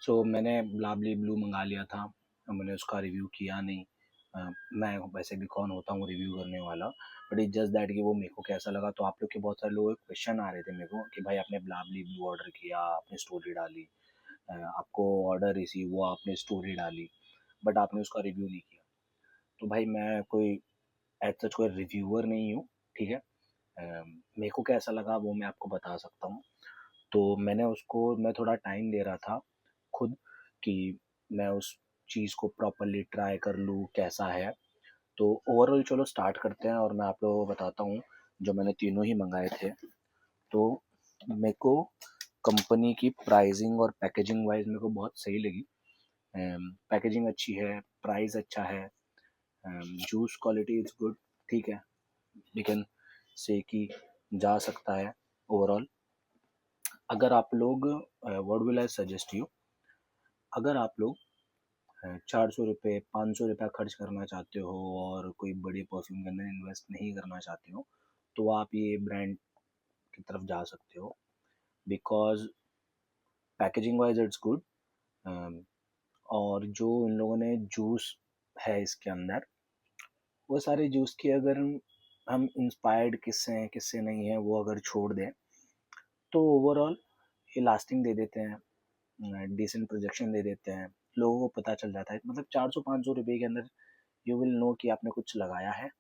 सो मैंने ब्लाबली ब्लू मंगा लिया था, मैंने उसका रिव्यू किया नहीं। मैं वैसे भी कौन होता हूँ रिव्यू करने वाला, बट इट जस्ट दैट कि वो मेरे को कैसा लगा। तो आप लोग के बहुत सारे लोगों के क्वेश्चन आ रहे थे मेरे को कि भाई आपने ब्लाबली ब्लू ऑर्डर किया, आपने स्टोरी डाली, आपको ऑर्डर रिसीव हुआ, आपने स्टोरी डाली, बट आपने उसका रिव्यू नहीं किया। तो भाई मैं कोई एज सच कोई रिव्यूअर नहीं हूँ, ठीक है। मेरे को कैसा लगा वो मैं आपको बता सकता हूँ। तो मैं थोड़ा टाइम दे रहा था खुद कि मैं उस चीज़ को प्रॉपरली ट्राई कर लूँ कैसा है। तो ओवरऑल चलो स्टार्ट करते हैं और मैं आप लोगों को बताता हूँ जो मैंने तीनों ही मंगाए थे। तो मेरे को कंपनी की प्राइसिंग और पैकेजिंग वाइज मेरे को बहुत सही लगी। पैकेजिंग अच्छी है, प्राइस अच्छा है, जूस क्वालिटी इज़ गुड, ठीक है। वी कैन से कि जा सकता है ओवरऑल। अगर आप लोग what will I suggest you, अगर आप लोग 400 रुपये 500 रुपया खर्च करना चाहते हो और कोई बड़े परफ्यूम के अंदर इन्वेस्ट नहीं करना चाहते हो, तो आप ये ब्रांड की तरफ जा सकते हो। Because packaging wise it's good. और जो इन लोगों ने जूस है इसके अंदर, वो सारे जूस की अगर हम इंस्पायर्ड किससे हैं किससे नहीं है वो अगर छोड़ दें, तो ओवरऑल ये लास्टिंग दे देते हैं, डिसेंट प्रोजेक्शन दे देते हैं, लोगों को पता चल जाता है। मतलब 400-500 रुपये के अंदर यू विल नो कि आपने कुछ लगाया है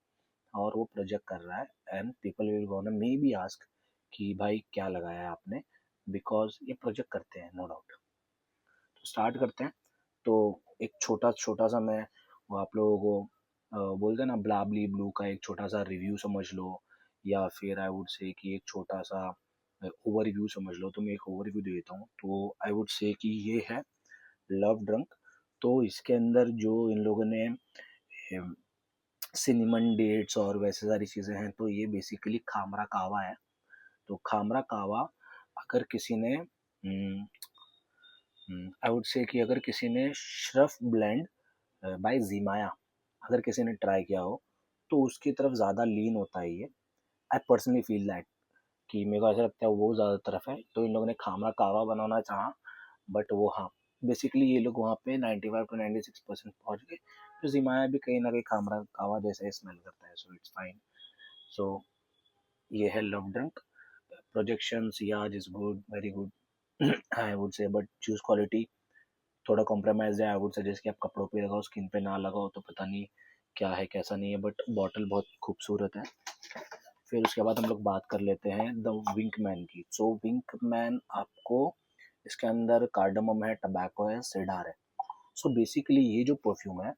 और वो प्रोजेक्ट कर रहा है। And people will gonna may be ask कि भाई क्या लगाया है आपने, बिकॉज ये प्रोजेक्ट करते हैं, नो डाउट। तो स्टार्ट करते हैं। तो एक छोटा छोटा सा मैं वो आप लोगों को बोलते हैं ना ब्लाबली ब्लू का एक छोटा सा रिव्यू समझ लो, या फिर आई वुड से कि एक छोटा सा ओवरव्यू समझ लो। तो मैं एक ओवरव्यू दे देता हूँ। तो आई वुड से कि ये है लव ड्रंक। तो इसके अंदर जो इन लोगों ने सिनेमन डेट्स और वैसे सारी चीज़ें हैं, तो ये बेसिकली खामरा कावा है। तो खामरा कावा अगर किसी ने आई वुड से कि अगर किसी ने श्रफ ब्लेंड बाय जीमाया अगर किसी ने ट्राई किया हो, तो उसकी तरफ ज़्यादा लीन होता है ये। आई पर्सनली फील दैट कि मेरे को ऐसा लगता है वो ज़्यादा तरफ है। तो इन लोगों ने खामरा कावा बनाना चाहा, बट वो हाँ बेसिकली ये लोग वहाँ पे 95 to 96% पहुँच गए। तो जिमाया भी कहीं ना कहीं खामरा कावा जैसा ही स्मेल करता है, सो इट्स फाइन। सो ये है लव ड्रंक। प्रोजेक्शंस याज is good, very good I would say, but juice quality थोड़ा कॉम्प्रोमाइज है। आई वुड सजेस्ट कि आप कपड़ों पे लगाओ, स्किन पे ना लगाओ, तो पता नहीं क्या है कैसा नहीं है, बट बॉटल बहुत खूबसूरत है। फिर उसके बाद हम लोग बात कर लेते हैं द विंक मैन की। सो विंक मैन आपको इसके अंदर कार्डमम है, टबैको है, सिडार है। सो बेसिकली ये जो परफ्यूम है,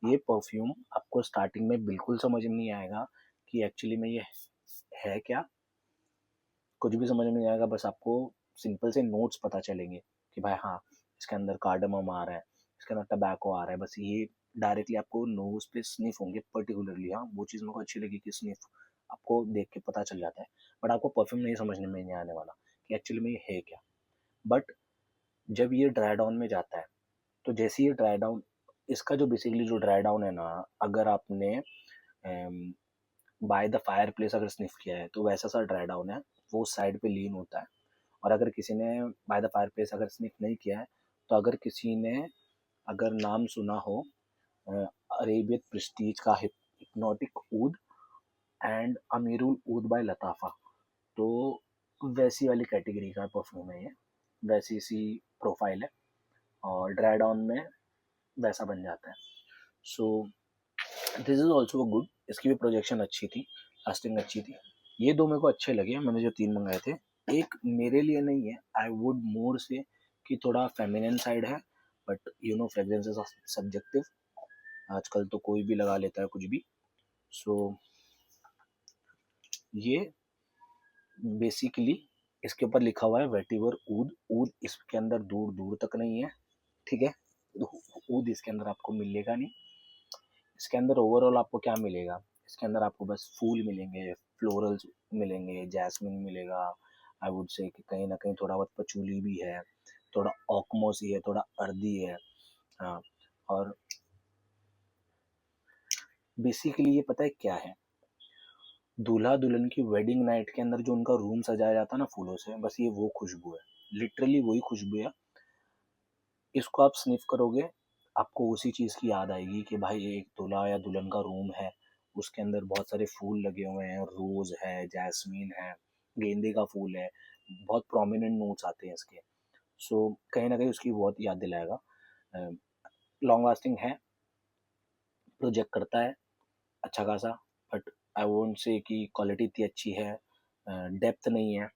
ये परफ्यूम आपको स्टार्टिंग में बिल्कुल समझ में नहीं आएगा कि एक्चुअली में ये है क्या, कुछ भी समझ में नहीं आएगा। बस आपको सिंपल से नोट्स पता चलेंगे कि भाई हाँ इसके अंदर कार्डमम आ रहा है, इसके अंदर टबैको आ रहा है। बस ये डायरेक्टली आपको नोज पे स्निफ होंगे पर्टिकुलरली। हाँ वो चीज़ मेरे को अच्छी लगी कि स्निफ आपको देख के पता चल जाता है, बट आपको परफ्यूम नहीं समझने में नहीं आने वाला कि एक्चुअली में ये है क्या। बट जब ये ड्राई डाउन में जाता है, तो जैसे ये ड्राई डाउन, इसका जो बेसिकली जो ड्राई डाउन है ना, अगर आपने बाय द फायर प्लेस अगर स्निफ किया है, तो वैसा सा ड्राई डाउन है, वो साइड पे लीन होता है। और अगर किसी ने बाय द फायर प्लेस अगर स्निफ नहीं किया है, तो अगर किसी ने अगर नाम सुना हो अरेबियत प्रेस्टीज का हिप्नोटिक ऊद एंड अमीरुल ऊद बाय लताफ़ा, तो वैसी वाली कैटेगरी का परफ्यूम है ये, वैसी सी प्रोफाइल है और ड्राई डाउन में वैसा बन जाता है। So this is also good. इसकी भी प्रोजेक्शन अच्छी थी, लास्टिंग अच्छी थी। ये दो मेरे को अच्छे लगे, मैंने जो तीन मंगाए थे। एक मेरे लिए नहीं है, आई वुड मोर से कि थोड़ा फेमिनिन साइड है, but you know fragrances are subjective. आजकल तो कोई भी लगा लेता है कुछ भी। सो ये बेसिकली इसके ऊपर लिखा हुआ है वेटिवर ऊद। ऊद इसके अंदर दूर दूर तक नहीं है, ठीक है। ऊद इसके अंदर आपको मिलेगा नहीं। इसके अंदर ओवरऑल आपको क्या मिलेगा, इसके अंदर आपको बस फूल मिलेंगे, फ्लोरल्स मिलेंगे, जैस्मिन मिलेगा। आई वुड से कि कहीं ना कहीं थोड़ा बहुत पचूली भी है, थोड़ा ऑकमोसी है, थोड़ा अर्दी है। हाँ। और बेसिकली ये पता है क्या है, दूल्हा दुल्हन की वेडिंग नाइट के अंदर जो उनका रूम सजाया जाता है ना फूलों से, बस ये वो खुशबू है, लिटरली वही खुशबू है। इसको आप स्निफ़ करोगे, आपको उसी चीज़ की याद आएगी कि भाई एक दूल्हा या दुल्हन का रूम है, उसके अंदर बहुत सारे फूल लगे हुए हैं, रोज़ है, जैस्मीन है, गेंदे का फूल है, बहुत प्रोमिनेंट नोट्स आते हैं इसके। सो कहीं न कहीं उसकी बहुत याद दिलाएगा। अ, लॉन्ग लास्टिंग है, प्रोजेक्ट करता है अच्छा खासा, बट आई वोंट से कि क्वालिटी इतनी अच्छी है, डेप्थ नहीं है।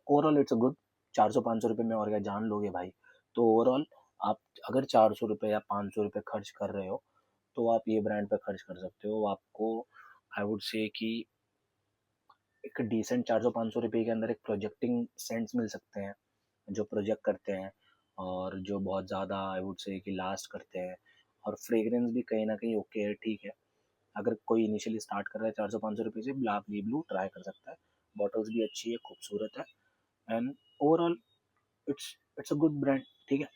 Overall it's a good. 400-500 रुपये में और क्या जान लोगे भाई। तो ओवरऑल आप अगर 400 रुपये या 500 रुपये खर्च कर रहे हो, तो आप ये ब्रांड पे खर्च कर सकते हो। आपको आई वुड से कि एक डिसेंट 400-500 रुपये के अंदर एक प्रोजेक्टिंग सेंट्स मिल सकते हैं, जो प्रोजेक्ट करते हैं और जो बहुत ज़्यादा आई वुड से कि लास्ट करते हैं, और फ्रेग्रेंस भी कहीं न कहीं ओके है, ठीक है। अगर कोई इनिशियली स्टार्ट कर रहा है 400-500 रुपये से, ब्ली ब्लू ट्राई कर सकता है। बॉटल्स भी अच्छी है, खूबसूरत है, and overall it's it's a good brand, ठीक है।